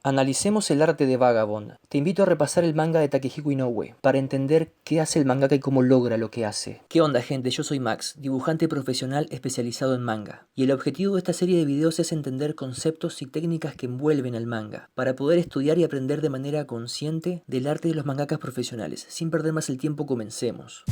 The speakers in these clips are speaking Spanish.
Analicemos el arte de Vagabond. Te invito a repasar el manga de Takehiko Inoue para entender qué hace el mangaka y cómo logra lo que hace. ¿Qué onda, gente? Yo soy Max, dibujante profesional especializado en manga. Y el objetivo de esta serie de videos es entender conceptos y técnicas que envuelven al manga, para poder estudiar y aprender de manera consciente del arte de los mangakas profesionales. Sin perder más el tiempo, comencemos.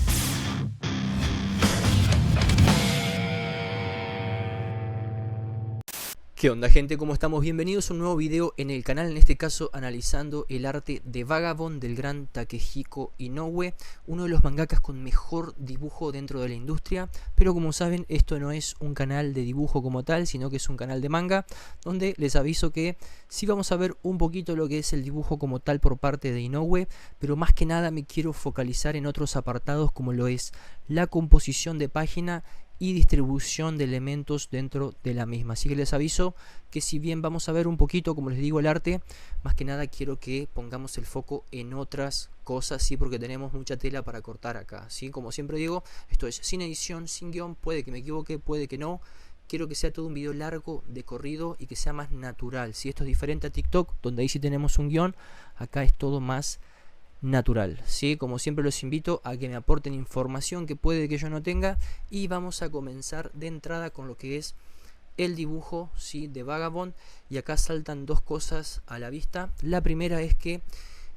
¿Qué onda, gente? ¿Cómo estamos? Bienvenidos a un nuevo video en el canal, en este caso analizando el arte de Vagabond del gran Takehiko Inoue, uno de los mangakas con mejor dibujo dentro de la industria. Pero como saben, esto no es un canal de dibujo como tal, sino que es un canal de manga, donde les aviso que sí vamos a ver un poquito lo que es el dibujo como tal por parte de Inoue, pero más que nada me quiero focalizar en otros apartados como lo es la composición de página y distribución de elementos dentro de la misma. Así que les aviso que si bien vamos a ver un poquito, como les digo, el arte, más que nada quiero que pongamos el foco en otras cosas, ¿sí? Porque tenemos mucha tela para cortar acá, ¿sí? Como siempre digo, esto es sin edición, sin guión, puede que me equivoque, puede que no. Quiero que sea todo un video largo, de corrido, y que sea más natural. Si esto es diferente a TikTok, donde ahí sí tenemos un guión, acá es todo más natural, ¿sí? Como siempre los invito a que me aporten información que puede que yo no tenga, y vamos a comenzar de entrada con lo que es el dibujo, ¿sí? De Vagabond. Y acá saltan dos cosas a la vista. La primera es que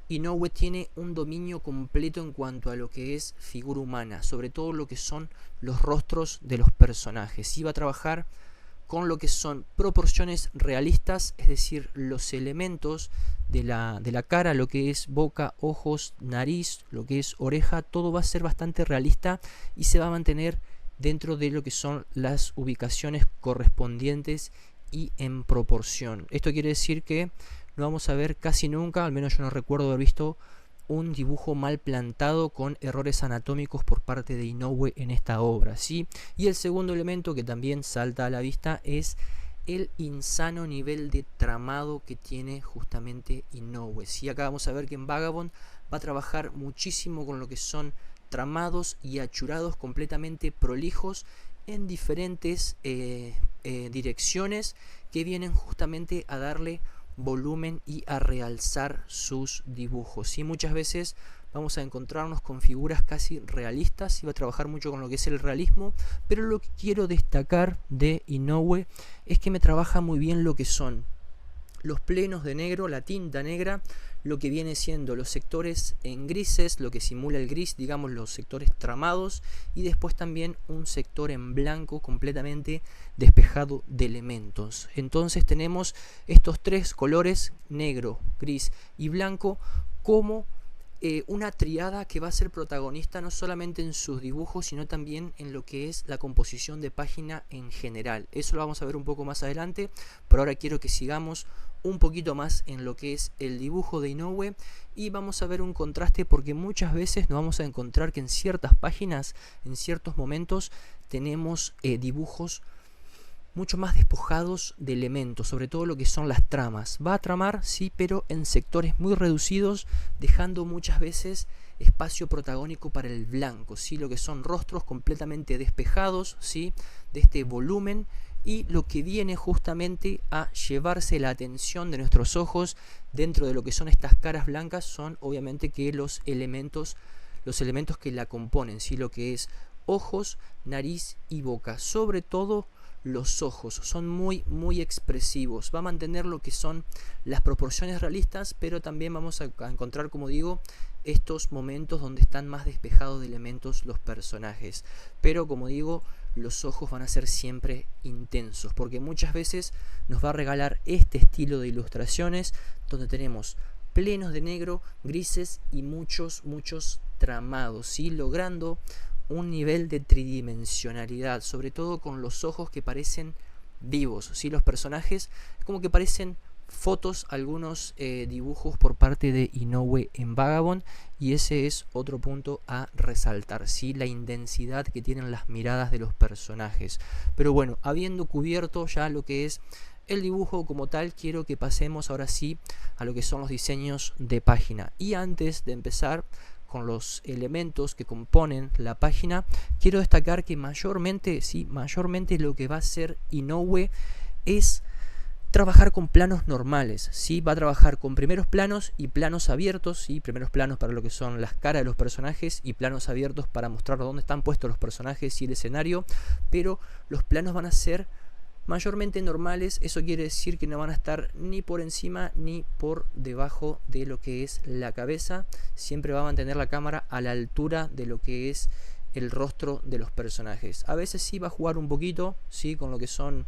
Inoue tiene un dominio completo en cuanto a lo que es figura humana, sobre todo lo que son los rostros de los personajes. Y va a trabajar con lo que son proporciones realistas, es decir, los elementos de la cara, lo que es boca, ojos, nariz, lo que es oreja, todo va a ser bastante realista y se va a mantener dentro de lo que son las ubicaciones correspondientes y en proporción. Esto quiere decir que no vamos a ver casi nunca, al menos yo no recuerdo haber visto un dibujo mal plantado con errores anatómicos por parte de Inoue en esta obra, ¿sí? Y el segundo elemento que también salta a la vista es el insano nivel de tramado que tiene justamente Inoue, ¿sí? Acá vamos a ver que en Vagabond va a trabajar muchísimo con lo que son tramados y achurados completamente prolijos en diferentes direcciones que vienen justamente a darle volumen y a realzar sus dibujos. Y muchas veces vamos a encontrarnos con figuras casi realistas y va a trabajar mucho con lo que es el realismo, pero lo que quiero destacar de Inoue es que me trabaja muy bien lo que son los plenos de negro, la tinta negra, lo que viene siendo los sectores en grises, lo que simula el gris, digamos los sectores tramados, y después también un sector en blanco completamente despejado de elementos. Entonces tenemos estos tres colores, negro, gris y blanco, como una triada que va a ser protagonista no solamente en sus dibujos, sino también en lo que es la composición de página en general. Eso lo vamos a ver un poco más adelante, pero ahora quiero que sigamos un poquito más en lo que es el dibujo de Inoue, y vamos a ver un contraste, porque muchas veces nos vamos a encontrar que en ciertas páginas, en ciertos momentos, tenemos dibujos mucho más despojados de elementos, sobre todo lo que son las tramas. Va a tramar, sí, pero en sectores muy reducidos, dejando muchas veces espacio protagónico para el blanco, sí, lo que son rostros completamente despejados, sí, de este volumen, y lo que viene justamente a llevarse la atención de nuestros ojos dentro de lo que son estas caras blancas son obviamente que los elementos que la componen, sí, lo que es ojos, nariz y boca. Sobre todo los ojos son muy expresivos. Va a mantener lo que son las proporciones realistas, pero también vamos a encontrar, como digo, estos momentos donde están más despejados de elementos los personajes. Pero como digo, los ojos van a ser siempre intensos, porque muchas veces nos va a regalar este estilo de ilustraciones donde tenemos plenos de negro, grises y muchos tramados, ¿sí? Logrando un nivel de tridimensionalidad, sobre todo con los ojos que parecen vivos, ¿sí? Los personajes como que parecen fotos, algunos dibujos por parte de Inoue en Vagabond, y ese es otro punto a resaltar, ¿sí? La intensidad que tienen las miradas de los personajes. Pero bueno, habiendo cubierto ya lo que es el dibujo como tal, quiero que pasemos ahora sí a lo que son los diseños de página. Y antes de empezar con los elementos que componen la página, quiero destacar que mayormente lo que va a hacer Inoue es trabajar con planos normales, ¿sí? Va a trabajar con primeros planos y planos abiertos, ¿sí? Primeros planos para lo que son las caras de los personajes y planos abiertos para mostrar dónde están puestos los personajes y el escenario, pero los planos van a ser mayormente normales. Eso quiere decir que no van a estar ni por encima ni por debajo de lo que es la cabeza. Siempre va a mantener la cámara a la altura de lo que es el rostro de los personajes. A veces sí va a jugar un poquito, ¿sí? Con lo que son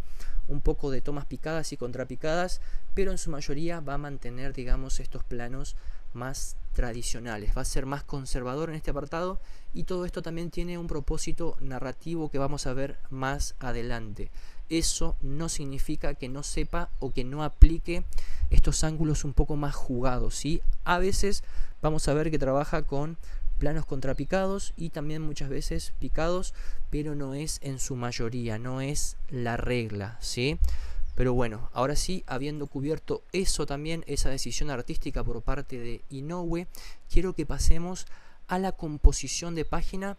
un poco de tomas picadas y contrapicadas, pero en su mayoría va a mantener, digamos, estos planos más tradicionales. Va a ser más conservador en este apartado, y todo esto también tiene un propósito narrativo que vamos a ver más adelante. Eso no significa que no sepa o que no aplique estos ángulos un poco más jugados, ¿sí? A veces vamos a ver que trabaja con planos contrapicados y también muchas veces picados, pero no es en su mayoría, no es la regla, ¿sí? Pero bueno, ahora sí, habiendo cubierto eso también, esa decisión artística por parte de Inoue, quiero que pasemos a la composición de página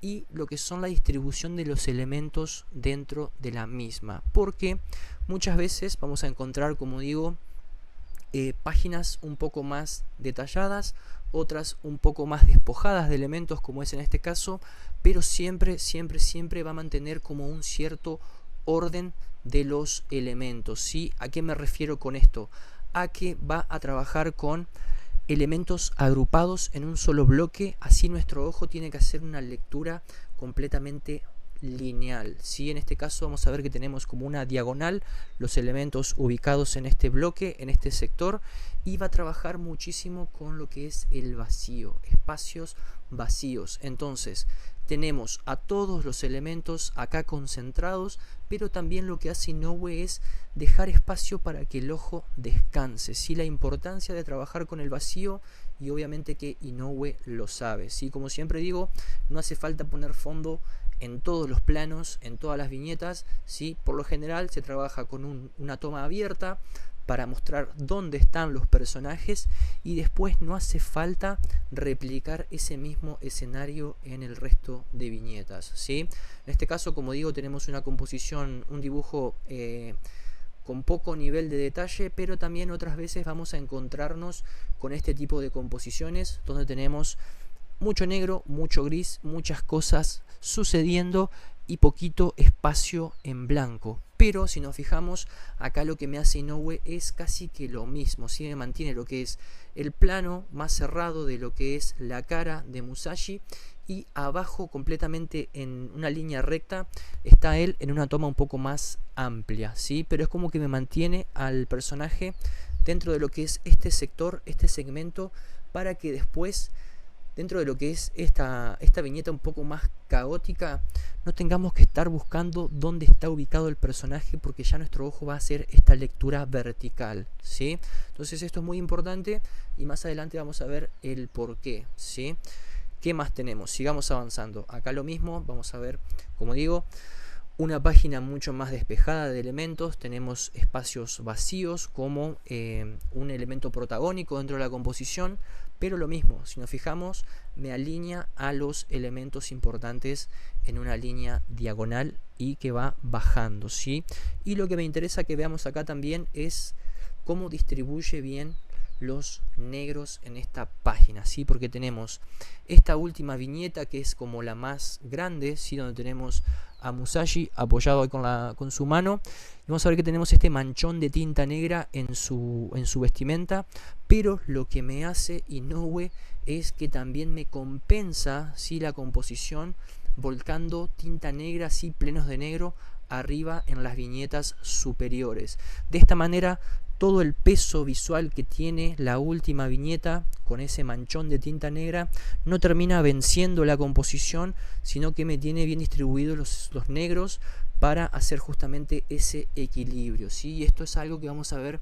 y lo que son la distribución de los elementos dentro de la misma, porque muchas veces vamos a encontrar, como digo, páginas un poco más detalladas, otras un poco más despojadas de elementos, como es en este caso, pero siempre va a mantener como un cierto orden de los elementos, ¿sí? ¿A qué me refiero con esto? A que va a trabajar con elementos agrupados en un solo bloque, así nuestro ojo tiene que hacer una lectura completamente lineal, ¿sí? En este caso vamos a ver que tenemos como una diagonal los elementos ubicados en este bloque, en este sector, y va a trabajar muchísimo con lo que es el vacío, espacios vacíos. Entonces tenemos a todos los elementos acá concentrados, pero también lo que hace Inoue es dejar espacio para que el ojo descanse, ¿sí? La importancia de trabajar con el vacío, y obviamente que Inoue lo sabe, ¿sí? Como siempre digo, no hace falta poner fondo en todos los planos, en todas las viñetas, ¿sí? Por lo general se trabaja con una toma abierta para mostrar dónde están los personajes, y después no hace falta replicar ese mismo escenario en el resto de viñetas, ¿sí? En este caso, como digo, tenemos una composición, un dibujo con poco nivel de detalle, pero también otras veces vamos a encontrarnos con este tipo de composiciones donde tenemos mucho negro, mucho gris, muchas cosas sucediendo y poquito espacio en blanco. Pero si nos fijamos, acá lo que me hace Inoue es casi que lo mismo, ¿sí? Me mantiene lo que es el plano más cerrado de lo que es la cara de Musashi, y abajo completamente en una línea recta está él en una toma un poco más amplia, ¿sí? Pero es como que me mantiene al personaje dentro de lo que es este sector, este segmento, para que después, dentro de lo que es esta viñeta un poco más caótica, no tengamos que estar buscando dónde está ubicado el personaje, porque ya nuestro ojo va a hacer esta lectura vertical, ¿sí? Entonces esto es muy importante, y más adelante vamos a ver el por qué, ¿sí? ¿Qué más tenemos? Sigamos avanzando. Acá lo mismo, vamos a ver, como digo, una página mucho más despejada de elementos. Tenemos espacios vacíos como un elemento protagónico dentro de la composición, pero lo mismo, si nos fijamos, me alinea a los elementos importantes en una línea diagonal y que va bajando, ¿sí? Y lo que me interesa que veamos acá también es cómo distribuye bien los negros en esta página, ¿sí? Porque tenemos esta última viñeta que es como la más grande, ¿sí? Donde tenemos a Musashi apoyado con su mano, y vamos a ver que tenemos este manchón de tinta negra en su vestimenta, pero lo que me hace Inoue es que también me compensa, ¿sí? La composición volcando tinta negra, ¿sí? Plenos de negro arriba en las viñetas superiores. De esta manera todo el peso visual que tiene la última viñeta con ese manchón de tinta negra no termina venciendo la composición, sino que me tiene bien distribuidos los negros para hacer justamente ese equilibrio, ¿sí? Y esto es algo que vamos a ver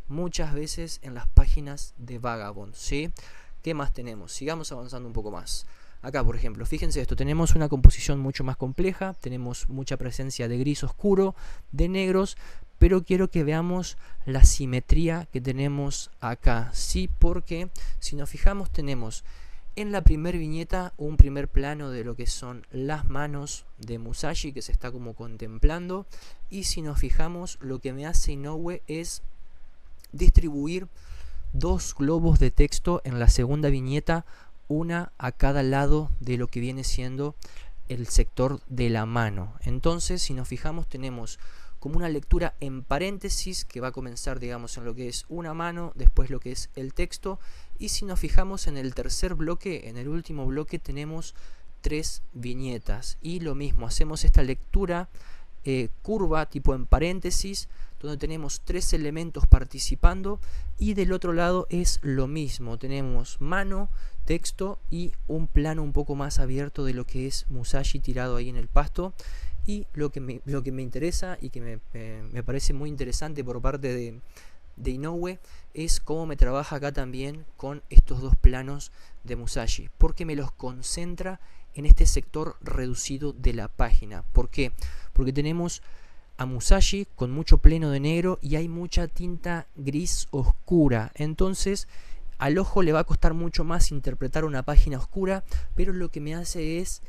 muchas veces en las páginas de Vagabond, ¿sí? ¿Qué más tenemos? Sigamos avanzando un poco más. Acá, por ejemplo, fíjense esto, tenemos una composición mucho más compleja, tenemos mucha presencia de gris oscuro, de negros, pero quiero que veamos la simetría que tenemos acá, ¿sí? Porque si nos fijamos tenemos En la primera viñeta, un primer plano de lo que son las manos de Musashi que se está como contemplando. Y si nos fijamos, lo que me hace Inoue es distribuir dos globos de texto en la segunda viñeta, una a cada lado de lo que viene siendo el sector de la mano. Entonces, si nos fijamos, tenemos como una lectura en paréntesis que va a comenzar, digamos, en lo que es una mano, después lo que es el texto, y si nos fijamos en el tercer bloque, en el último bloque, tenemos 3 viñetas, y lo mismo, hacemos esta lectura curva tipo en paréntesis, donde tenemos 3 elementos participando, y del otro lado es lo mismo, tenemos mano, texto y un plano un poco más abierto de lo que es Musashi tirado ahí en el pasto. Y lo que me interesa y que me parece muy interesante por parte de Inoue es cómo me trabaja acá también con estos dos planos de Musashi, porque me los concentra en este sector reducido de la página. ¿Por qué? Porque tenemos a Musashi con mucho pleno de negro y hay mucha tinta gris oscura, entonces al ojo le va a costar mucho más interpretar una página oscura, pero lo que me hace es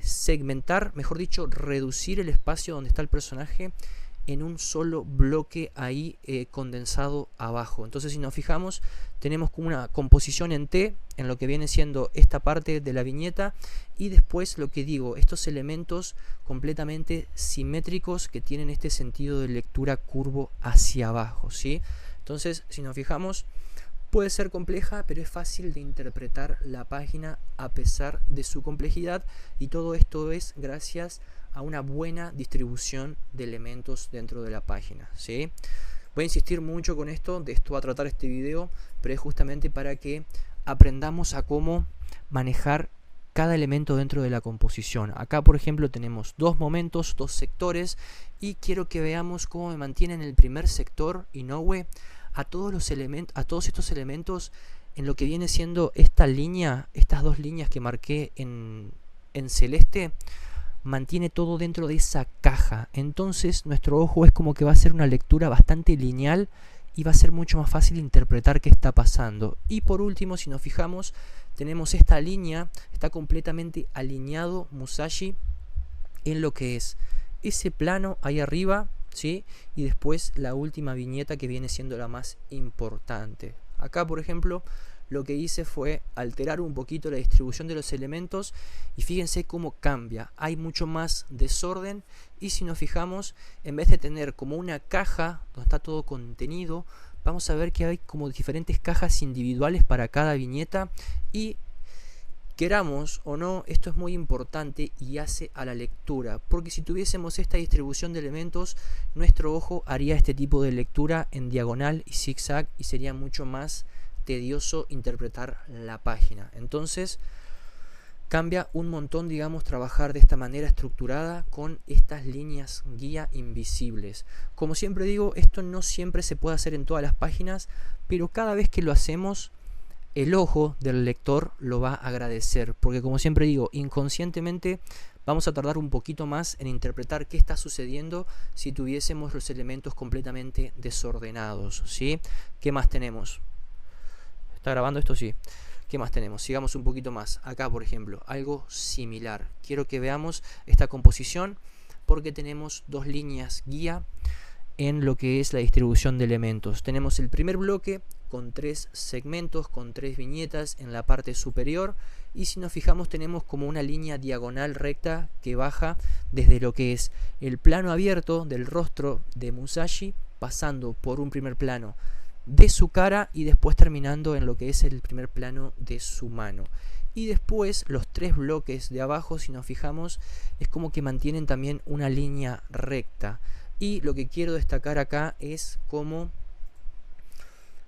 segmentar, mejor dicho, reducir el espacio donde está el personaje en un solo bloque ahí condensado abajo. Entonces, si nos fijamos, tenemos como una composición en T en lo que viene siendo esta parte de la viñeta, y después lo que digo, estos elementos completamente simétricos que tienen este sentido de lectura curvo hacia abajo, ¿sí? Entonces, si nos fijamos, puede ser compleja, pero es fácil de interpretar la página a pesar de su complejidad, y todo esto es gracias a una buena distribución de elementos dentro de la página, ¿sí? Voy a insistir mucho con esto, de esto va a tratar este video, pero es justamente para que aprendamos a cómo manejar cada elemento dentro de la composición. Acá, por ejemplo, tenemos dos momentos, dos sectores, y quiero que veamos cómo me mantiene en el primer sector Inoue a todos estos elementos en lo que viene siendo esta línea, estas dos líneas que marqué en celeste, mantiene todo dentro de esa caja. Entonces nuestro ojo es como que va a ser una lectura bastante lineal y va a ser mucho más fácil interpretar qué está pasando. Y por último, si nos fijamos, tenemos esta línea, está completamente alineado Musashi en lo que es ese plano ahí arriba, ¿sí? Y después la última viñeta que viene siendo la más importante. Acá, por ejemplo, lo que hice fue alterar un poquito la distribución de los elementos y fíjense cómo cambia. Hay mucho más desorden, y si nos fijamos, en vez de tener como una caja donde está todo contenido, vamos a ver que hay como diferentes cajas individuales para cada viñeta, y queramos o no, esto es muy importante y hace a la lectura, porque si tuviésemos esta distribución de elementos, nuestro ojo haría este tipo de lectura en diagonal y zigzag y sería mucho más tedioso interpretar la página. Entonces cambia un montón, digamos, trabajar de esta manera estructurada con estas líneas guía invisibles. Como siempre digo, esto no siempre se puede hacer en todas las páginas, pero cada vez que lo hacemos, el ojo del lector lo va a agradecer, porque como siempre digo, inconscientemente vamos a tardar un poquito más en interpretar qué está sucediendo si tuviésemos los elementos completamente desordenados, ¿sí? ¿Qué más tenemos? ¿Está grabando esto? Sí. ¿Qué más tenemos? Sigamos un poquito más. Acá, por ejemplo, algo similar. Quiero que veamos esta composición porque tenemos dos líneas guía en lo que es la distribución de elementos. Tenemos el primer bloque con 3 segmentos, con 3 viñetas en la parte superior, y si nos fijamos tenemos como una línea diagonal recta que baja desde lo que es el plano abierto del rostro de Musashi, pasando por un primer plano de su cara y después terminando en lo que es el primer plano de su mano. Y después los 3 bloques de abajo, si nos fijamos, es como que mantienen también una línea recta. Y lo que quiero destacar acá es cómo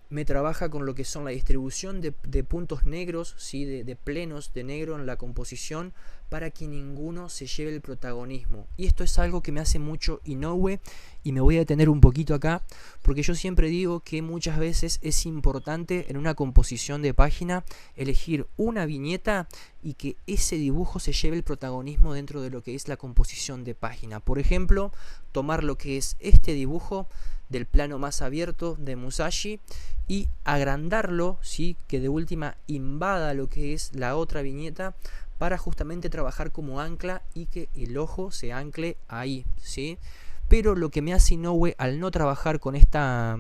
me trabaja con lo que son la distribución de puntos negros, ¿sí? de plenos de negro en la composición, para que ninguno se lleve el protagonismo. Y esto es algo que me hace mucho Inoue, y me voy a detener un poquito acá, porque yo siempre digo que muchas veces es importante en una composición de página elegir una viñeta y que ese dibujo se lleve el protagonismo dentro de lo que es la composición de página. Por ejemplo, tomar lo que es este dibujo del plano más abierto de Musashi y agrandarlo, ¿sí? Que de última invada lo que es la otra viñeta para justamente trabajar como ancla y que el ojo se ancle ahí, ¿sí? Pero lo que me hace Inoue al no trabajar con esta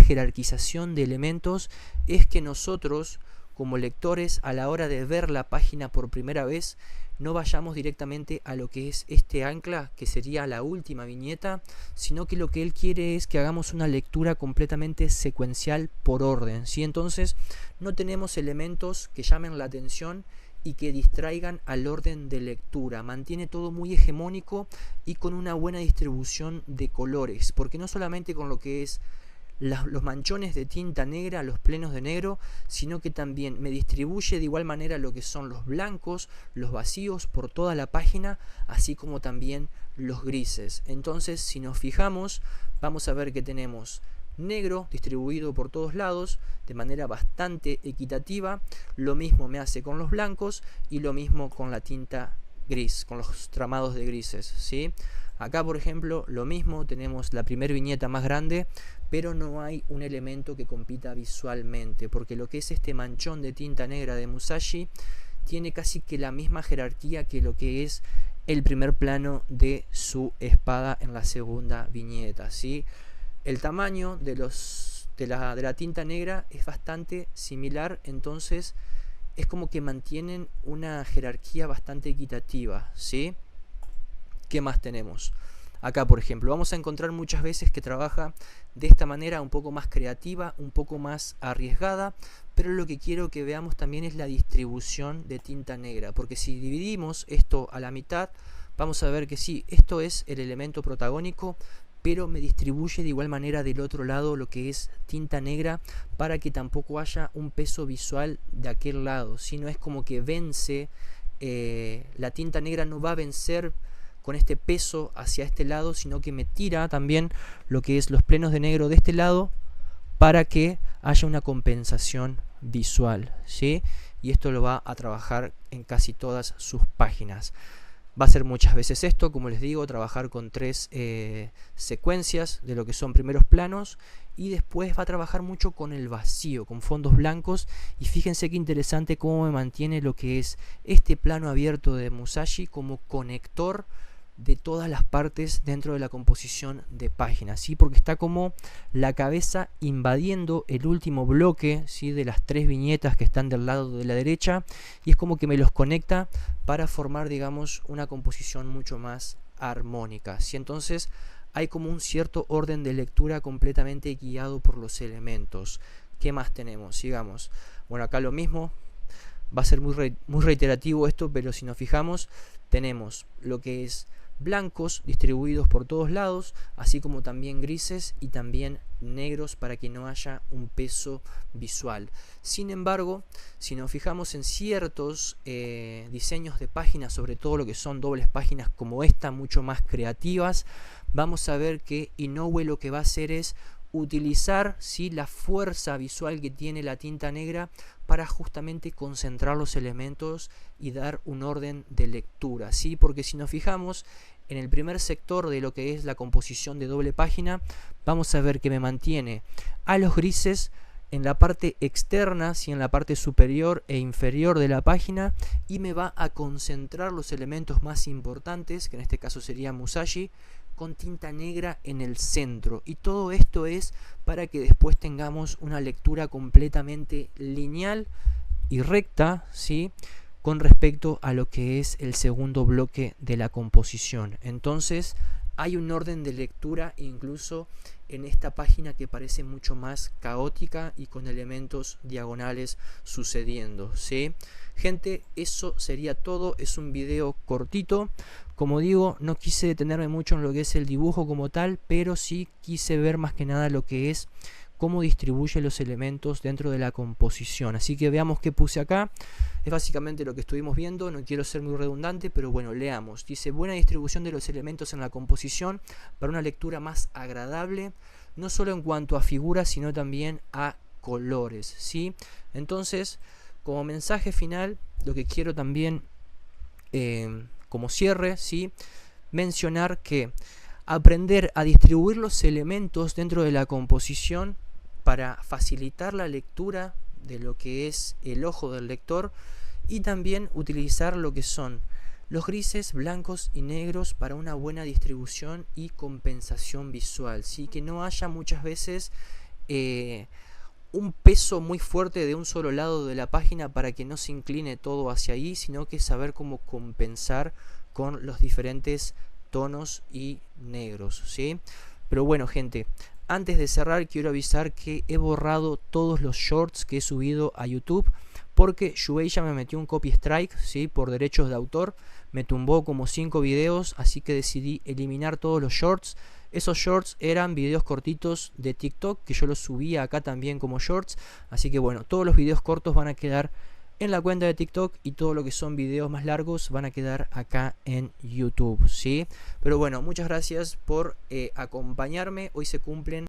jerarquización de elementos es que nosotros como lectores a la hora de ver la página por primera vez no vayamos directamente a lo que es este ancla, que sería la última viñeta, sino que lo que él quiere es que hagamos una lectura completamente secuencial por orden, ¿sí? Entonces no tenemos elementos que llamen la atención y que distraigan al orden de lectura. Mantiene todo muy hegemónico y con una buena distribución de colores, porque no solamente con lo que es los manchones de tinta negra, los plenos de negro, sino que también me distribuye de igual manera lo que son los blancos, los vacíos por toda la página, así como también los grises. Entonces, si nos fijamos, vamos a ver que tenemos negro distribuido por todos lados de manera bastante equitativa. Lo mismo me hace con los blancos y lo mismo con la tinta gris, con los tramados de grises, ¿sí? Acá, por ejemplo, lo mismo, tenemos la primera viñeta más grande, pero no hay un elemento que compita visualmente, porque lo que es este manchón de tinta negra de Musashi tiene casi que la misma jerarquía que lo que es el primer plano de su espada en la segunda viñeta, ¿sí? El tamaño de la tinta negra es bastante similar, entonces es como que mantienen una jerarquía bastante equitativa, ¿sí? ¿Qué más tenemos? Acá, por ejemplo, vamos a encontrar muchas veces que trabaja de esta manera un poco más creativa, un poco más arriesgada, pero lo que quiero que veamos también es la distribución de tinta negra, porque si dividimos esto a la mitad, vamos a ver que sí, esto es el elemento protagónico, pero me distribuye de igual manera del otro lado lo que es tinta negra para que tampoco haya un peso visual de aquel lado, sino es como que vence, la tinta negra no va a vencer con este peso hacia este lado, sino que me tira también lo que es los plenos de negro de este lado para que haya una compensación visual, ¿sí? Y esto lo va a trabajar en casi todas sus páginas. Va a ser muchas veces esto, como les digo, trabajar con 3 secuencias de lo que son primeros planos, y después va a trabajar mucho con el vacío, con fondos blancos, y fíjense qué interesante cómo me mantiene lo que es este plano abierto de Musashi como conector de todas las partes dentro de la composición de páginas, ¿sí? Porque está como la cabeza invadiendo el último bloque, ¿sí? De las 3 viñetas que están del lado de la derecha, y es como que me los conecta para formar, digamos, una composición mucho más armónica, ¿sí? Entonces hay como un cierto orden de lectura completamente guiado por los elementos. ¿Qué más tenemos? Sigamos. Bueno, acá lo mismo. Va a ser muy reiterativo esto, pero si nos fijamos, tenemos lo que es blancos distribuidos por todos lados, así como también grises y también negros para que no haya un peso visual. Sin embargo, si nos fijamos en ciertos diseños de páginas, sobre todo lo que son dobles páginas como esta, mucho más creativas, vamos a ver que Inoue lo que va a hacer es utilizar, ¿sí?, la fuerza visual que tiene la tinta negra para justamente concentrar los elementos y dar un orden de lectura, ¿sí? Porque si nos fijamos en el primer sector de lo que es la composición de doble página, vamos a ver que me mantiene a los grises en la parte externa, ¿sí?, en la parte superior e inferior de la página, y me va a concentrar los elementos más importantes, que en este caso sería Musashi, con tinta negra en el centro, y todo esto es para que después tengamos una lectura completamente lineal y recta, ¿sí?, con respecto a lo que es el segundo bloque de la composición. Entonces hay un orden de lectura incluso en esta página que parece mucho más caótica y con elementos diagonales sucediendo, ¿sí? Gente, eso sería todo. Es un video cortito. Como digo, no quise detenerme mucho en lo que es el dibujo como tal, pero sí quise ver más que nada lo que es cómo distribuye los elementos dentro de la composición. Así que veamos qué puse acá. Es básicamente lo que estuvimos viendo, no quiero ser muy redundante, pero bueno, leamos. Dice: buena distribución de los elementos en la composición para una lectura más agradable, no solo en cuanto a figuras, sino también a colores, ¿sí? Entonces, como mensaje final, lo que quiero también, como cierre, ¿sí?, mencionar que aprender a distribuir los elementos dentro de la composición para facilitar la lectura de lo que es el ojo del lector, y también utilizar lo que son los grises, blancos y negros para una buena distribución y compensación visual, ¿sí? Que no haya muchas veces un peso muy fuerte de un solo lado de la página para que no se incline todo hacia ahí, sino que saber cómo compensar con los diferentes tonos y negros, ¿sí? Pero bueno, gente, antes de cerrar quiero avisar que he borrado todos los shorts que he subido a YouTube porque Shueisha me metió un copy strike, ¿sí? Por derechos de autor. Me tumbó como 5 videos, así que decidí eliminar todos los shorts. Esos shorts eran videos cortitos de TikTok que yo los subía acá también como shorts. Así que bueno, todos los videos cortos van a quedar en la cuenta de TikTok y todo lo que son videos más largos van a quedar acá en YouTube, ¿sí? Pero bueno, muchas gracias por acompañarme. Hoy se cumplen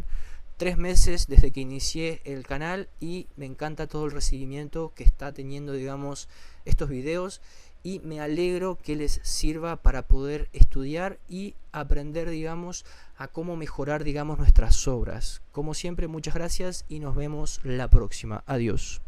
3 meses desde que inicié el canal y me encanta todo el recibimiento que está teniendo, digamos, estos videos, y me alegro que les sirva para poder estudiar y aprender, digamos, a cómo mejorar, digamos, nuestras obras. Como siempre, muchas gracias y nos vemos la próxima. Adiós.